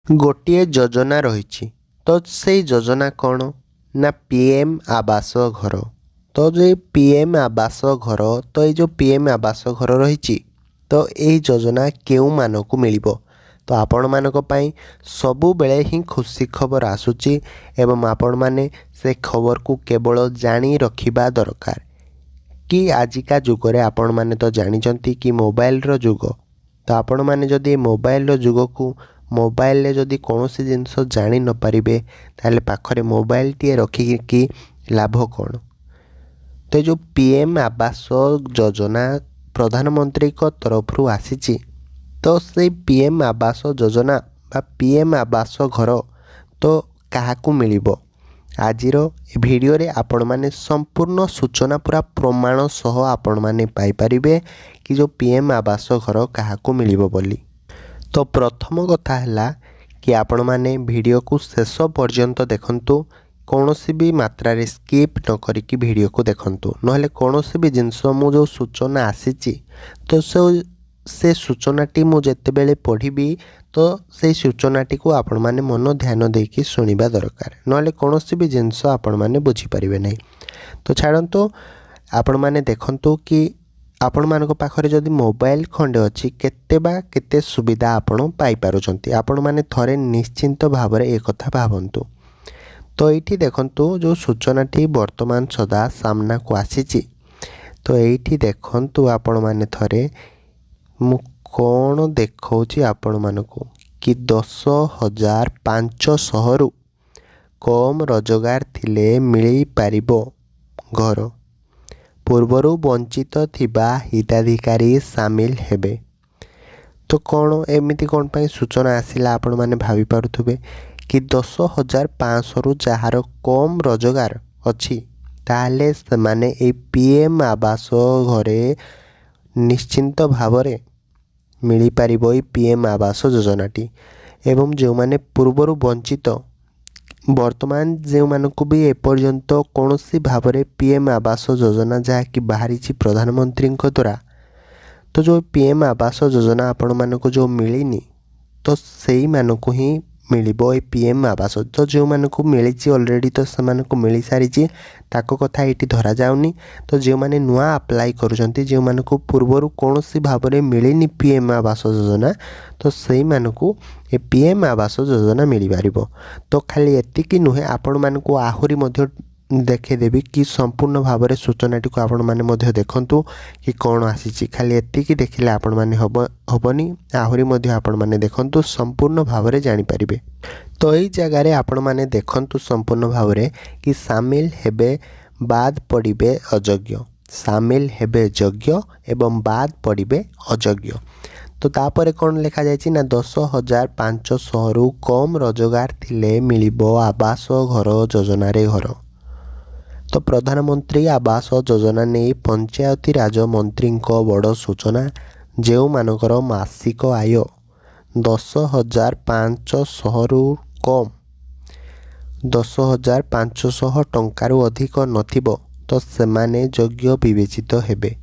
गोटे योजना रही तो से योजना कौन ना पीएम आवास घर। तो जो पीएम आवास घर तो ये पीएम आवास घर रही तो यही योजना केउ मानक मिल तो आपण मानक पई सबु बेले ही खुशी खबर आसुची एवं आपण माने से खबर को केवल जानी रखिबा दरकार कि आजिका जुगरे आपण माने तो जानिचंती कि मोबाइल रो जुग। तो आपण माने जदि मोबाइल रो जुग को मोबाइल रे जदि कौन सी जिनस जानी न पारिबे ताले पाखरे मोबाइल टी रखिकी लाभ कौन। तो जो पीएम आवास योजना प्रधानमंत्री को तरफ आसी तो से पीएम आवास योजना बा पीएम आवास घर तो काहाकू मिलिबो आजिर वीडियो रे आपण माने संपूर्ण सूचना पूरा प्रमाण सह आपण माने पाई परिबे कि जो पीएम आवास घर काहाकू मिलिबो बोली। तो प्रथम कथा है कि आपण माने वीडियो को शेष पर्यंत देखंतु कौनसी भी मात्रा रे स्किप न करिकी वीडियो को देखंतु नहले कौनसी भी जिनस मु जो सूचना आसीची तो से सूचनाटी मु जेतेबेले पढ़ी तो से सूचनाटी को आपण माने मन ध्यान देकी सुनिबा दरकार नहले कौनसी भी जिनस आपण माने बुझी परिबे नहीं। तो छाड़ंतु आपण माने देखंतु कि आपण मानक पाखरे जदि मोबाइल खंडे अच्छी केते सुविधा आपण पाई पारुचंती आपण माने थरे निश्चिंत भाव में एक कथा भावंतु। तो ये देखंतु जो सूचनाटी वर्तमान सदा सामना को आसीची तो ये देखंतु आपण माने थरे मु कौन देखौची आपण मानकु कि 10,500 रु कम रोजगार थिले मिली पारिबो घर पूर्वर वंचित थिबा हिताधिकारी सामिल हेबे। तो कौन एमिति कौन पाई सूचना आसिला आपण माने भावी पारुथबे कि 10,500 रु जहार कम रोजगार अछि ताले से माने ए पीएम आवास घरे निश्चिंत भावरे मिली पारिबो ए पीएम आवास योजनाटी एवं जो माने पूर्वर वंचित वर्तमान जो मानक भी एपर्यंत कौन सी भाव में पीएम आवास योजना जहाँकि बाहरी प्रधानमंत्री द्वारा तो जो पीएम आवास योजना आपण मानक जो मिलनी तो सही मानक ही मिलिबो ए पीएम आवास। तो जो मानक मिली ऑलरेडी तो से मिल सारी ताको कथा ये धरा जाउनी। तो जो माने नुआ अप्लाई करुचंती जो मानक पूर्वर कौन सी भाव में मिलनी पीएम आवास योजना तो सही मानक ए पीएम आवास योजना मिल पारिबो। तो खाली एतिकी नुहे आपण मानक आहुरी मध्य देखेदेवी कि संपूर्ण भाव में सूचनाटी को आपण माने मध्य देखंतु कि कौन आसी खाली एतिकी देखिले आपण माने हबनी आहुरी मध्य आपण माने देखंतु संपूर्ण भाव में जानि परिबे। तो यही जगार आपण माने देखंतु संपूर्ण भाव में कि सामिल हेबे बाद पड़िबे अयोग्य सामिल हेबे योग्य एवं बाद पड़िबे अयोग्य। तो तापर कौन लिखा जायछि ना 10,500 रु कम रोजगार थिले मिलिबो आवास घर योजना रे घर। तो प्रधानमंत्री आवास योजना नहीं पंचायती राज मंत्री बड़ सूचना जो मानकर मासिक आय 10,500 रु कम 10,500 टंकारु अधिक नथिबो तो सेमाने योग्य विवेचित हेबे।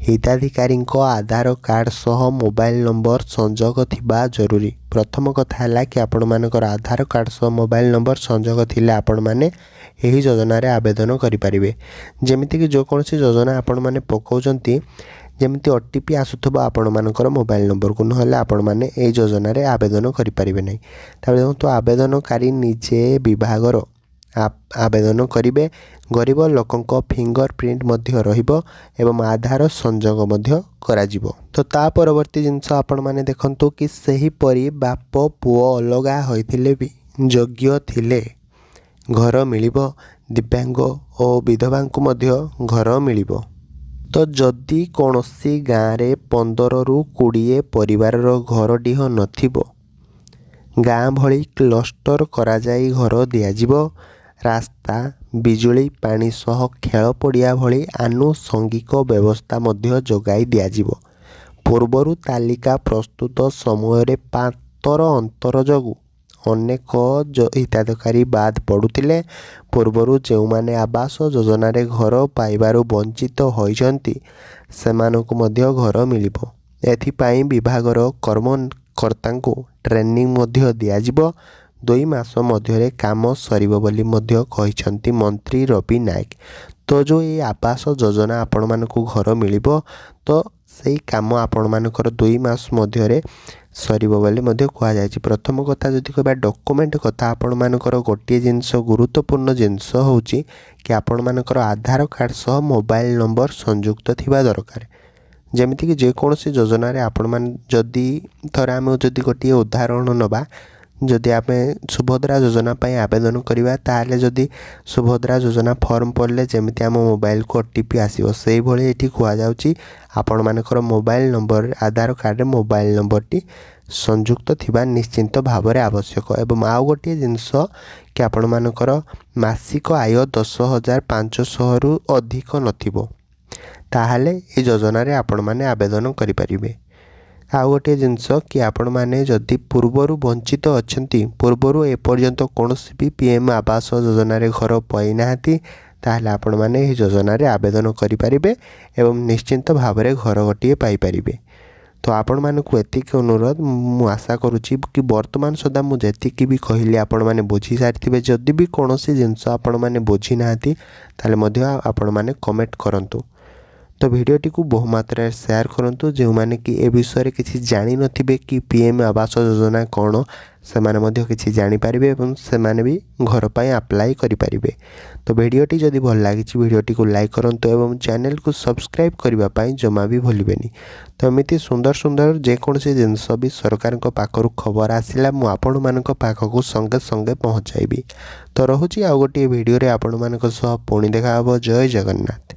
हिताधिकारी आधार कार्ड सह मोबाइल नंबर संजोग थिबा जरूरी। प्रथम कथा है कि आपण मानकर आधार कार्ड सह मोबाइल नंबर संजोग थिले आपण माने यही योजना रे आवेदन करें। जमीती कि जो कौन सी योजना आपण माने पकाउचंती जमीती ओटीपी आसुथबो आपण मानकर मोबाइल नंबर को नहले आपण माने ए योजना रे आवेदन करि परिबे नै। ताबे देखो तो आवेदनकारी निजे विभागर आवेदन करिवे। गरीब लोकंक फिंगरप्रिंट मध्य रहिबो एवं आधार संजोग मध्य कराजिबो। तो ता परवर्ती जिनस आपण माने देखंतु कि सही परी बाप पुओ अलगा होइथिले भी योग्य थिले घर मिलिबो। दिव्यांग और विधवा को मध्य घर मिलिबो। तो जदि कौनसी गाँव रे 15 रु 20 परिवार घर डीह नथिबो गाँ भली क्लस्टर करा जाई घर दियाजिबो। रास्ता बिजुली पानी सह खेल पड़िया भली आनुषंगिक व्यवस्था मध्य जोगाई दियाजिबो। पूर्वरु तालिका प्रस्तुत समय पातर अंतर जोगु अनेक हिताधिकारी बाद पड़ुथिले। पूर्वरु जो माने आवास योजना रे घर पाइबारु वंचित होइछंती सेमानकु मध्य घर मिलिबो। एथिपाई विभागर कर्ताଙ୍କୁ ट्रेनिंग मध्य दियाजिबो 2 मास मध्य काम सरिबो बोली मध्य कहिसंती मंत्री रवि नायक। तो जो ये आवास योजना आपण मानकु घर मिलिबो तो सेही काम आपण मानकर 2 मास मध्य सरिबो बोली मध्य कहा जायछि। प्रथम कथा जदि कहबा डॉक्यूमेंट कथा आपण मानकर गोटे जिंस गुरुत्वपूर्ण जिंस होउछि कि आपण मानकर आधार कार्ड सह मोबाइल नंबर संयुक्त थिबा दरकार। जेमिति कि जेकोसी योजना रे आपण मान जदि थोड़ा आम जदि गोटे उदाहरण नबा जदि आम सुभद्रा योजना पाई आवेदन करवा ताले जदि सुभद्रा योजना फॉर्म पड़े जमिति आम मोबाइल को ओटीपी आसीबो सेही भली एठी कुआ जाउची आपण मानकर मोबाइल नंबर आधार कार्ड मोबाइल नंबर टी संयुक्त थिबा निश्चिंत भाव में आवश्यक। एवं आउ गोटे जिनस कि आपण मानकर मासिक आय 10,500 रु अधिक नथिबो ताहाले ए योजना रे आपण माने आवेदन करि परिबे। आउ गोटे जिनस कि आपण माने जदि पूर्वरु वंचित अछंती पूर्वरु एपर्यंत कोनोसी भी पीएम आवास योजना रे घर पाई नाहती ताहले आपण माने ए योजना रे आवेदन करि परिबे एवं निश्चिंत भाव में घर गोटे पाई परिबे। तो आपण मानकु एतिक अनुरोध मु आशा करूची कि वर्तमान सुधा मु जेतिकी भी कहली आपण माने बुझी सारिथिबे। जदि भी कोनोसी जिनस आपण माने बुझी नाहती ताले मध्य आपण माने कमेंट करंतु। तो वीडियोटी को बहु मात्रा शेयर करंतु जो माने कि ए विषय किसी जानि नथिबे कि पीएम आवास योजना कौन से माने मध्य किसी जानि पारिबे एवं से माने भी घर पाई अप्लाई करि पारिबे। तो वीडियोटी जदि भल लागिछि वीडियोटी को लाइक करंतु एवं चैनल को सब्सक्राइब करबा पाई जमा भी भूलिबेनी। तो एमिति सुंदर सुंदर जे कोनसे जिंस भी सरकार को पाखरु खबर आसिला मु आपण मानक पाखकु संगे संगे पहुंचाइबी। तो रहुछि आ गोटे वीडियो रे आपण मानक सह पुणी देखा हबो। जय जगन्नाथ।